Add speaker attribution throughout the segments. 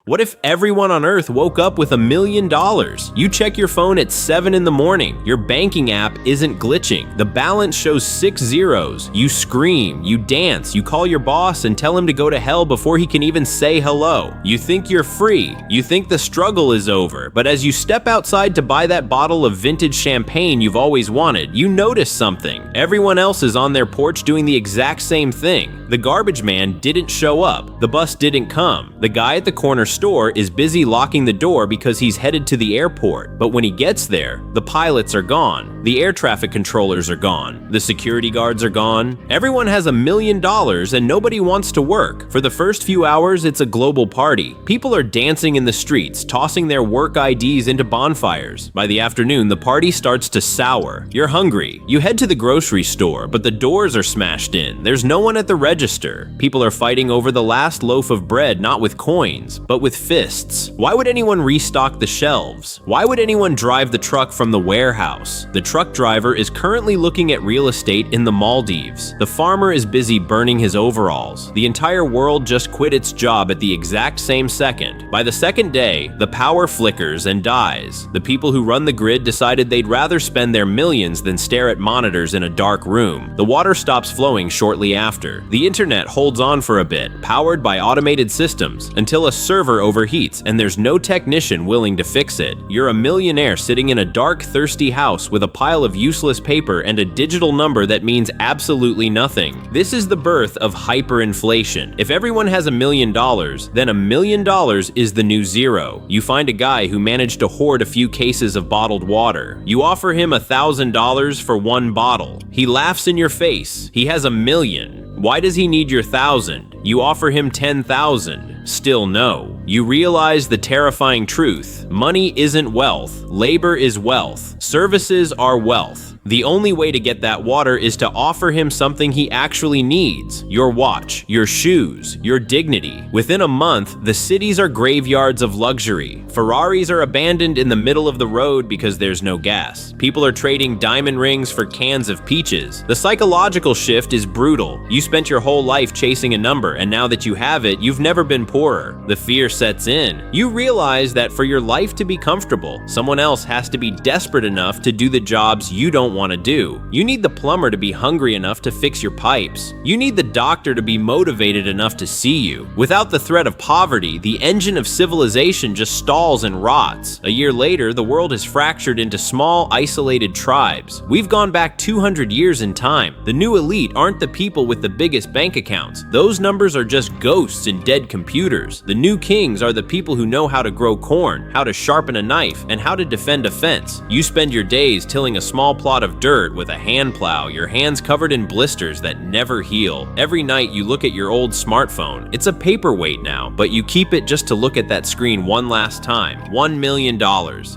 Speaker 1: What if everyone on Earth woke up with $1 million? You check your phone at 7 in the morning. Your banking app isn't glitching. The balance shows 6 zeros. You scream, you dance, you call your boss and tell him to go to hell before he can even say hello. You think you're free. You think the struggle is over. But as you step outside to buy that bottle of vintage champagne you've always wanted, you notice something. Everyone else is on their porch doing the exact same thing. The garbage man didn't show up. The bus didn't come. The guy at the corner store is busy locking the door because he's headed to the airport. But when he gets there, the pilots are gone. The air traffic controllers are gone. The security guards are gone. Everyone has $1 million and nobody wants to work. For the first few hours, it's a global party. People are dancing in the streets, tossing their work IDs into bonfires. By the afternoon, the party starts to sour. You're hungry. You head to the grocery store, but the doors are smashed in. There's no one at the register. People are fighting over the last loaf of bread, not with coins, but with fists. Why would anyone restock the shelves? Why would anyone drive the truck from the warehouse? The truck driver is currently looking at real estate in the Maldives. The farmer is busy burning his overalls. The entire world just quit its job at the exact same second. By the second day, the power flickers and dies. The people who run the grid decided they'd rather spend their millions than stare at monitors in a dark room. The water stops flowing shortly after. The internet holds on for a bit, powered by automated systems, until a server overheats and there's no technician willing to fix it. You're a millionaire sitting in a dark, thirsty house with a pile of useless paper and a digital number that means absolutely nothing. This is the birth of hyperinflation. If everyone has $1 million, then $1 million is the new zero. You find a guy who managed to hoard a few cases of bottled water. You offer him $1,000 for one bottle. He laughs in your face. He has $1 million. Why does he need your 1,000? You offer him 10,000. Still no. You realize the terrifying truth. Money isn't wealth. Labor is wealth. Services are wealth. The only way to get that water is to offer him something he actually needs. Your watch, your shoes, your dignity. Within a month, the cities are graveyards of luxury. Ferraris are abandoned in the middle of the road because there's no gas. People are trading diamond rings for cans of peaches. The psychological shift is brutal. You spent your whole life chasing a number, and now that you have it, you've never been poorer. The fear sets in. You realize that for your life to be comfortable, someone else has to be desperate enough to do the jobs you don't want to do. You need the plumber to be hungry enough to fix your pipes. You need the doctor to be motivated enough to see you. Without the threat of poverty, the engine of civilization just stalls and rots. A year later, the world is fractured into small, isolated tribes. We've gone back 200 years in time. The new elite aren't the people with the biggest bank accounts. Those numbers are just ghosts in dead computers. The new kings are the people who know how to grow corn, how to sharpen a knife, and how to defend a fence. You spend your days tilling a small plot of dirt with a hand plow, your hands covered in blisters that never heal. Every night you look at your old smartphone. It's a paperweight now, but you keep it just to look at that screen one last time. $1 million.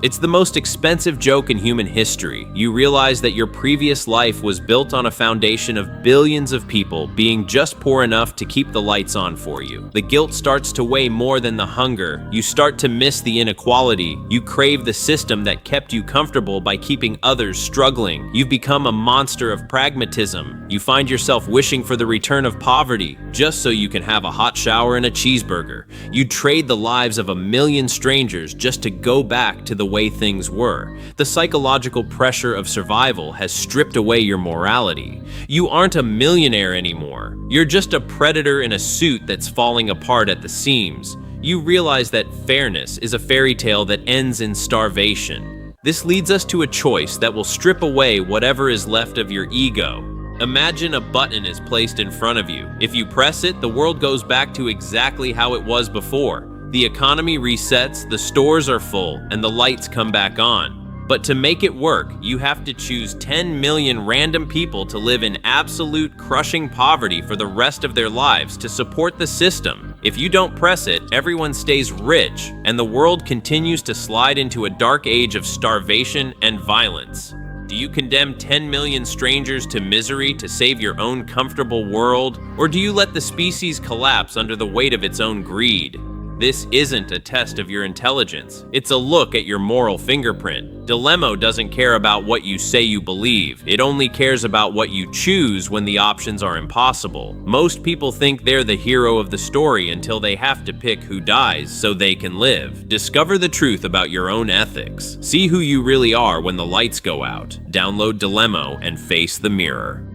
Speaker 1: It's the most expensive joke in human history. You realize that your previous life was built on a foundation of billions of people being just poor enough to keep the lights on for you. The guilt starts to weigh more than the hunger. You start to miss the inequality. You crave the system that kept you comfortable by keeping others struggling. You've become a monster of pragmatism. You find yourself wishing for the return of poverty just so you can have a hot shower and a cheeseburger. You trade the lives of 1 million strangers just to go back to the way things were. The psychological pressure of survival has stripped away your morality. You aren't a millionaire anymore. You're just a predator in a suit that's falling apart at the seams. You realize that fairness is a fairy tale that ends in starvation. This leads us to a choice that will strip away whatever is left of your ego. Imagine a button is placed in front of you. If you press it, the world goes back to exactly how it was before. The economy resets, the stores are full, and the lights come back on. But to make it work, you have to choose 10 million random people to live in absolute crushing poverty for the rest of their lives to support the system. If you don't press it, everyone stays rich, and the world continues to slide into a dark age of starvation and violence. Do you condemn 10 million strangers to misery to save your own comfortable world, or do you let the species collapse under the weight of its own greed? This isn't a test of your intelligence. It's a look at your moral fingerprint. Dilemmo doesn't care about what you say you believe. It only cares about what you choose when the options are impossible. Most people think they're the hero of the story until they have to pick who dies so they can live. Discover the truth about your own ethics. See who you really are when the lights go out. Download Dilemmo and face the mirror.